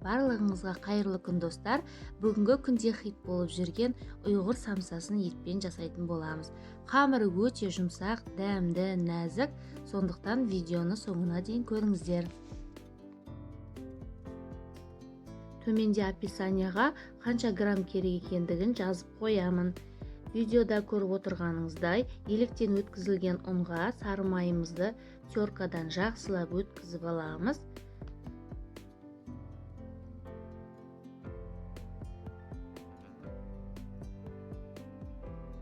Барлығыңызға қайырлы күн достар. Бүгінгі күнде хит болып жүрген ұйғыр самсасын етпен жасайтын боламыз. Қамыры өте жұмсақ, дәмді, нәзік, сондықтан видеоны соңына дейін көріңіздер. Төменде описанияға қанша грамм керек екендігін жазып қоямын. Видеода көріп отырғаныңыздай, електен өткізілген ұнға сары майымызды теркадан жақсылап өткізіп аламыз.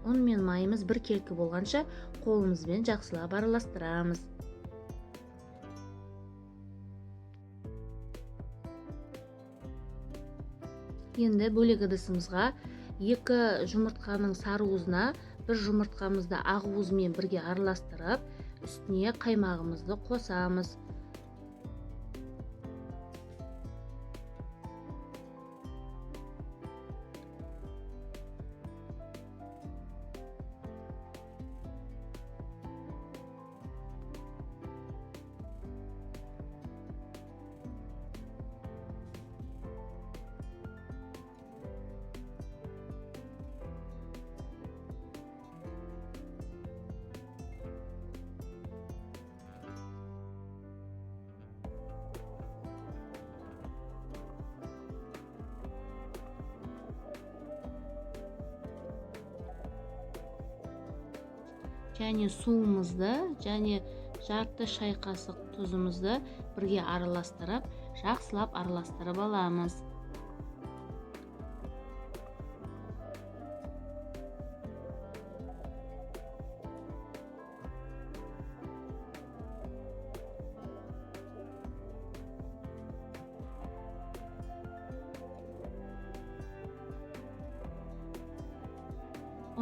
Ұн мен майымыз бір келкі болғанша қолымызбен жақсылап араластырамыз. Енді бөлек ыдысымызға 2 жұмыртқаның сары уызына 1 жұмыртқамызды ақ уызымен бірге араластырып, үстіне қаймағымызды қосамыз. Және суымызды, және жарты шай қасық тұзымызды бірге араластырып, жақсылап араластырып аламыз.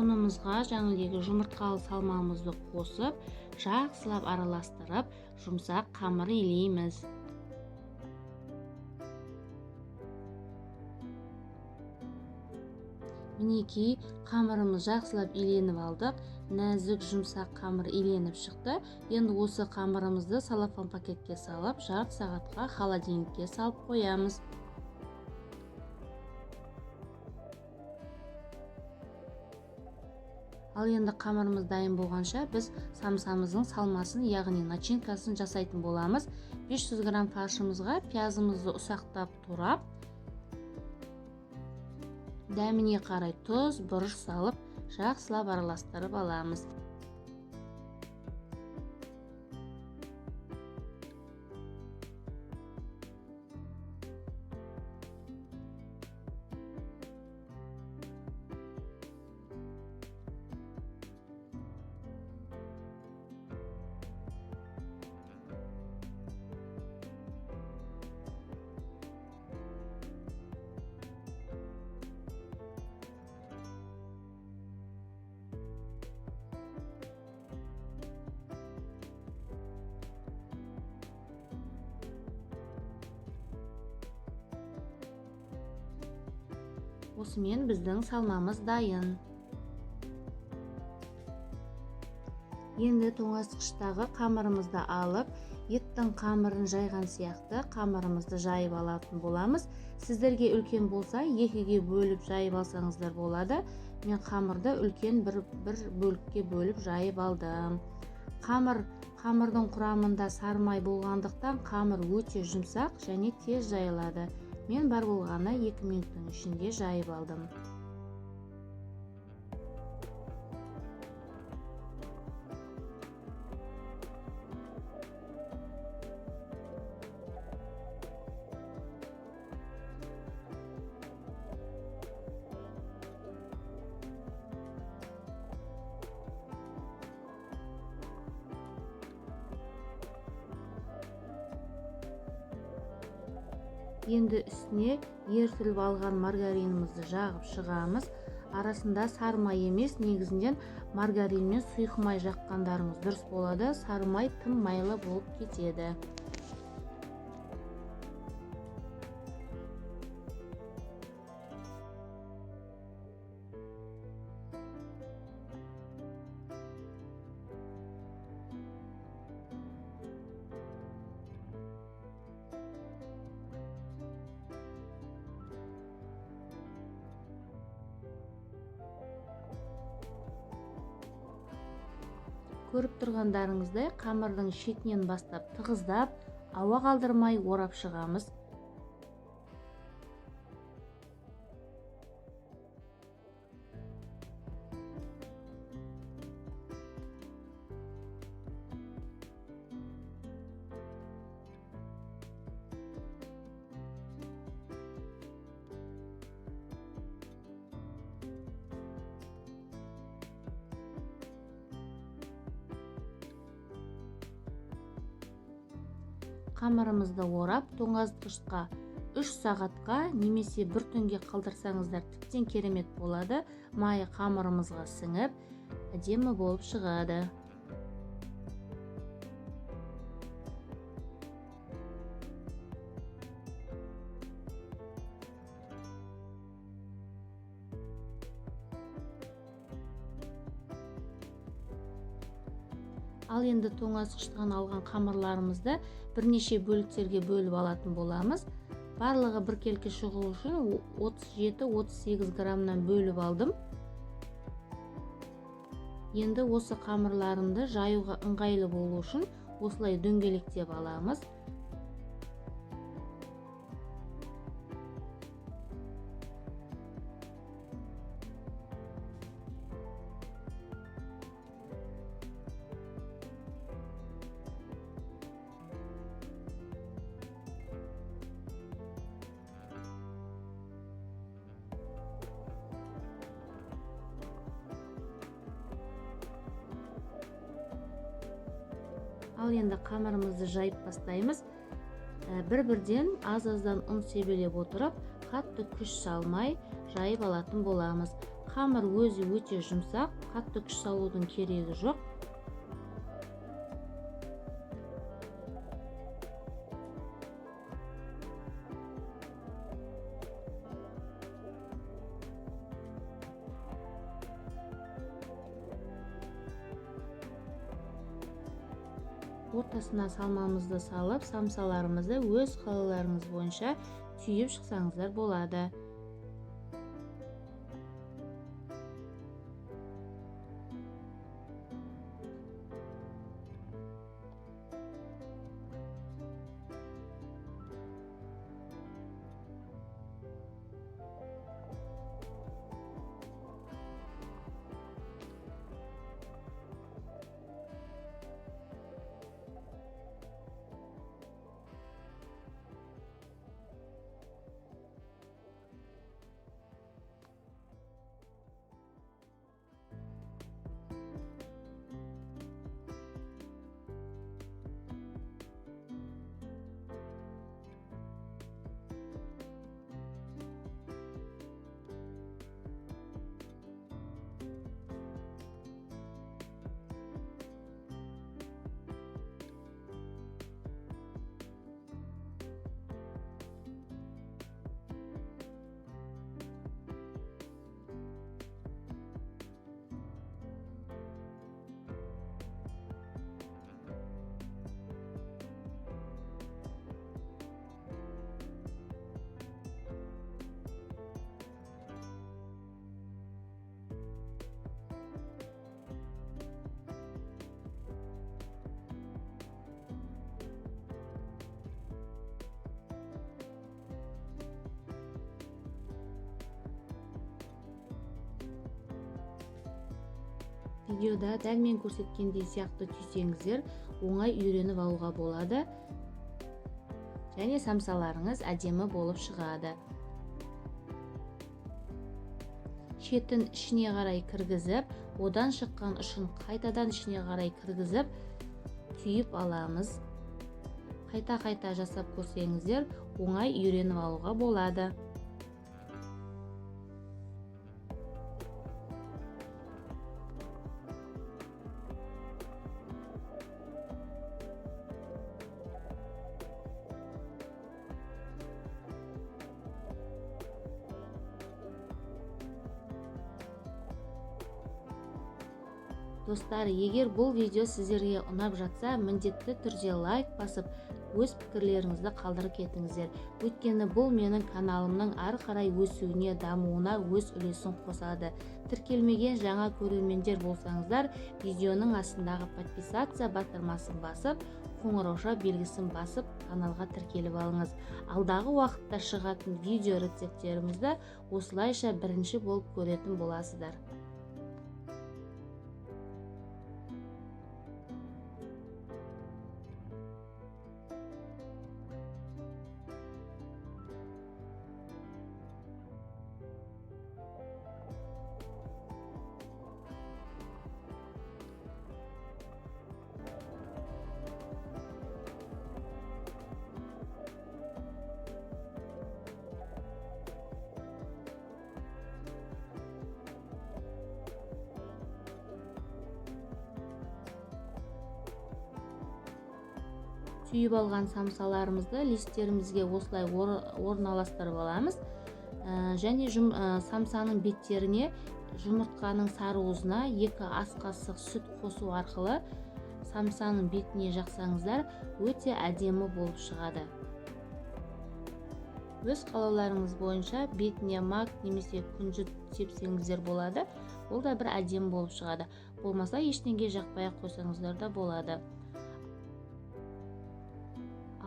Ұнымызға жаңағы жұмыртқалы салмамызды қосып, жақсылап араластырып, жұмсақ қамыр илейміз. Мінекей, қамырымыз жақсылап иленіп алдық. Нәзік жұмсақ қамыр иленіп шықты. Енді осы қамырымызды салафан пакетке салып, жарты сағатқа холодильникке салып қоямыз. Ал енді қамырымыз дайын болғанша біз самсамыздың салмасын, яғни начинкасын жасайтын боламыз. 500 грамм фаршымызға пиязымызды ұсақтап турап, дәміне қарай тұз, бұрыш салып, жақсылап араластырып аламыз. Осымен біздің салмамыз дайын. Енді тоңазытқыштағы қамырымызды алып, еттің қамырын жайған сияқты қамырымызды жайып алатын боламыз. Сіздерге үлкен болса, 2-ге бөліп жайып алсаңыздар болады. Мен қамырды үлкен бір бөлікке бөліп жайып алдым. Қамырдың құрамында сары май болғандықтан қамыр өте жұмсақ және тез жайылады. Мен бар болғаны 2 минуттың ішінде жайып алдым. Енді үстіне ерітіліп алған маргаринімізді жағып шығамыз. Арасында сары май емес, негізінен маргарин мен сұйық май жаққандарыңыз дұрыс болады. Сары май тым майлы болып кетеді. Көріп тұрғандарыңыздай қамырдың шетінен бастап тығыздап, ауа қалдырмай орап шығамыз. Қамырымызды орап, тоңазытқышқа 3 сағатқа немесе 1 түнге қалдырсаңыздар тіптен керемет болады. Майы қамырымызға сіңіп, әдемі болып шығады. Ал енді тоңазытқыштан алған қамырларымызды бірнеше бөліктерге бөліп алатын боламыз. Барлығы бір келкі шығу үшін 37-38 граммнан бөліп алдым. Енді осы қамырларымды жаюға ыңғайлы болу үшін осылай дөңгелектеп аламыз. Ал енді қамырымызды жайып бастаймыз. Бір-бірден аз-аздан ұн себелеп отырып, қатты күш салмай жайып алатын боламыз. Қамыр өзі өте жұмсақ, қатты күш салудың керегі жоқ. Ортасына салмамызды салып, самсаларымызды өз қалауларыңыз бойынша түйіп шықсаңыздар болады. Видеода дәл мен көрсеткендей сияқты түйсеңіздер, оңай үйреніп алуға болады және самсаларыңыз әдемі болып шығады. Шетін ішіне қарай кіргізіп, одан шыққан ұшын қайтадан ішіне қарай кіргізіп, түйіп аламыз. Қайта-қайта жасап көрсеңіздер, оңай үйреніп алуға болады. Достар, егер бұл видео сіздерге ұнап жатса, міндетті түрде лайк басып, өз пікірлеріңізді қалдырып кетіңіздер. Өйткені бұл менің каналымның ары қарай өсуіне, дамуына өз үлесін қосады. Тіркелмеген жаңа көрермендер болсаңыздар, видеоның астындағы подписаться батырмасын басып, қоңырауша белгісін басып, каналға тіркеліп алыңыз. Алдағы уақытта шығатын видео рецепттерімізді осылайша бірінші болып көретін боласыздар. Түйіп алған самсаларымызды листтерімізге осылай орналастырып аламыз. Және самсаның беттеріне жұмыртқаның сарыуызына 2 ас қасық сүт қосу арқылы самсаның бетіне жақсаңыздар, өте әдемі болып шығады. Өз қалауларыңыз бойынша бетіне мак немесе күнжіт сепсеңіздер болады. Ол да бір әдемі болып шығады. Болмаса ештеңе жақпай қойсаңыздар да болады.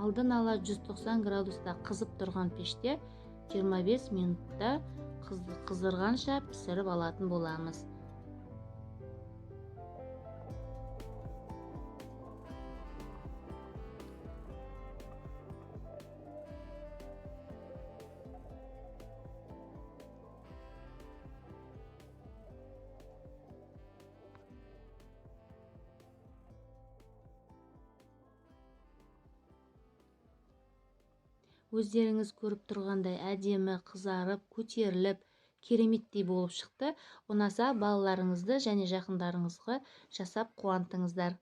Алдын ала 190 градуста қызып тұрған пеште 25 минутта қыздырғанша пісіріп алатын боламыз. Өздеріңіз көріп тұрғандай әдемі қызарып, көтеріліп, кереметтей болып шықты. Ұнаса балаларыңызды және жақындарыңызға жасап қуантыңыздар.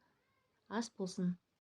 Ас болсын.